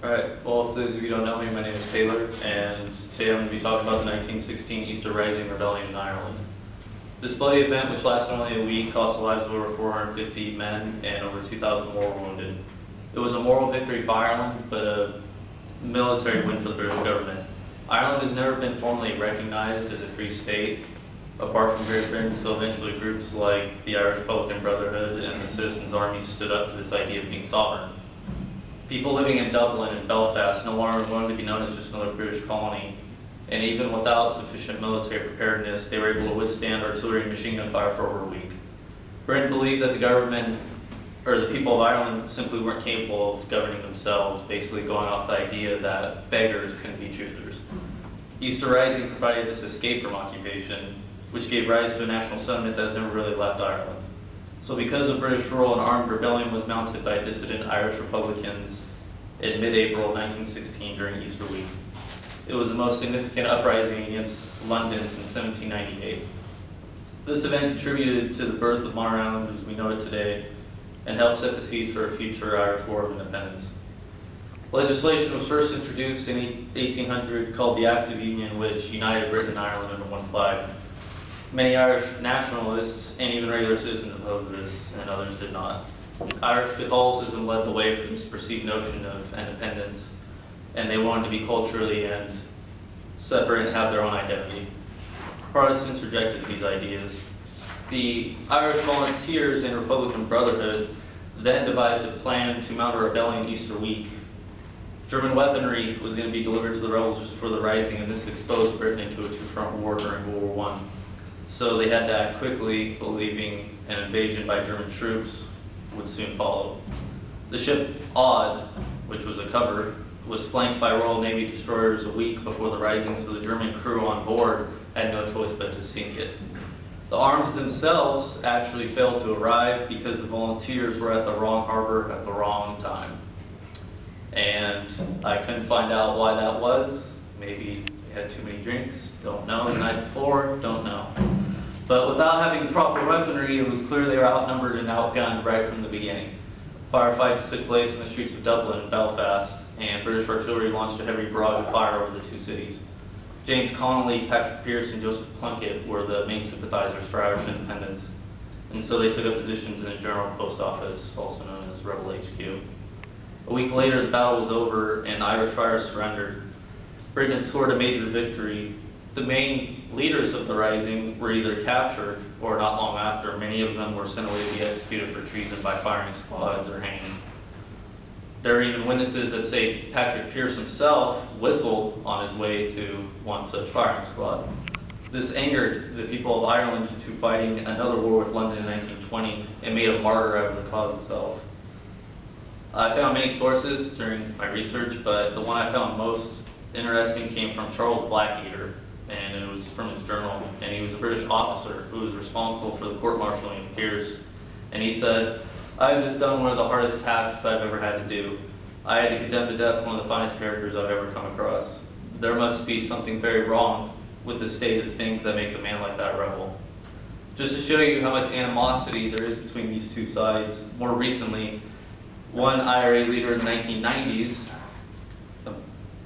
Alright, well, for those of you who don't know me, my name is Taylor, and today I'm going to be talking about the 1916 Easter Rising Rebellion in Ireland. This bloody event, which lasted only a week, cost the lives of over 450 men and over 2,000 more were wounded. It was a moral victory for Ireland, but a military win for the British government. Ireland has never been formally recognized as a free state, apart from Great Britain, so eventually groups like the Irish Republican Brotherhood and the Citizens' Army stood up for this idea of being sovereign. People living in Dublin and Belfast no longer wanted to be known as just another British colony, and even without sufficient military preparedness, they were able to withstand artillery and machine gun fire for over a week. Britain believed that the government, or the people of Ireland, simply weren't capable of governing themselves, basically going off the idea that beggars couldn't be choosers. Easter Rising provided this escape from occupation, which gave rise to a national sentiment that has never really left Ireland. So because of British rule, an armed rebellion was mounted by dissident Irish Republicans in mid-April of 1916 during Easter week. It was the most significant uprising against London since 1798. This event contributed to the birth of modern Ireland as we know it today and helped set the seeds for a future Irish War of Independence. Legislation was first introduced in 1800 called the Acts of Union, which united Britain and Ireland under one flag. Many Irish nationalists and even regular citizens opposed this, and others did not. Irish Catholicism led the way for this perceived notion of independence, and they wanted to be culturally and separate and have their own identity. Protestants rejected these ideas. The Irish Volunteers and Republican Brotherhood then devised a plan to mount a rebellion Easter week. German weaponry was going to be delivered to the rebels just for the rising, and this exposed Britain into a two-front war during World War I. So they had to act quickly, believing an invasion by German troops would soon follow. The ship Odd, which was a cover, was flanked by Royal Navy destroyers a week before the rising, so the German crew on board had no choice but to sink it. The arms themselves actually failed to arrive because the volunteers were at the wrong harbor at the wrong time. And I couldn't find out why that was. Maybe they had too many drinks, don't know. The night before, don't know. But without having the proper weaponry, it was clear they were outnumbered and outgunned right from the beginning. Firefights took place in the streets of Dublin and Belfast, and British artillery launched a heavy barrage of fire over the two cities. James Connolly, Patrick Pearse, and Joseph Plunkett were the main sympathizers for Irish independence, and so they took up positions in the General Post Office, also known as Rebel HQ. A week later, the battle was over, and Irish fire surrendered. Britain had scored a major victory. The main leaders of the rising were either captured, or not long after, many of them were sent away to be executed for treason by firing squads or hanged. There are even witnesses that say Patrick Pearse himself whistled on his way to one such firing squad. This angered the people of Ireland to fighting another war with London in 1920 and made a martyr out of the cause itself. I found many sources during my research, but the one I found most interesting came from Charles Blackadder, and it was from his journal, and he was a British officer who was responsible for the court-martialing of Pearse. And he said, "I've just done one of the hardest tasks I've ever had to do. I had to condemn to death one of the finest characters I've ever come across. There must be something very wrong with the state of things that makes a man like that rebel." Just to show you how much animosity there is between these two sides, more recently, one IRA leader in the 1990s,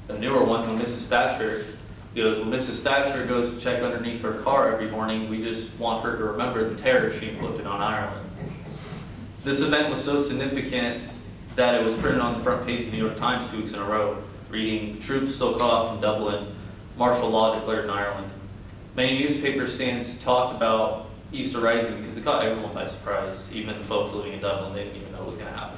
a newer one, when Mrs. Thatcher goes, when Mrs. Thatcher goes to check underneath her car every morning, we just want her to remember the terror she inflicted on Ireland. This event was so significant that it was printed on the front page of the New York Times 2 weeks in a row, reading, "Troops still cut off from Dublin, martial law declared in Ireland." Many newspaper stands talked about Easter Rising because it caught everyone by surprise, even the folks living in Dublin. They didn't even know what was going to happen.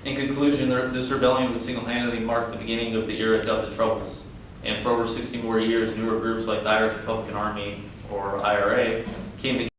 In conclusion, this rebellion would single-handedly mark the beginning of the era dubbed the Troubles. And for over 60 more years, newer groups like the Irish Republican Army, or IRA, came together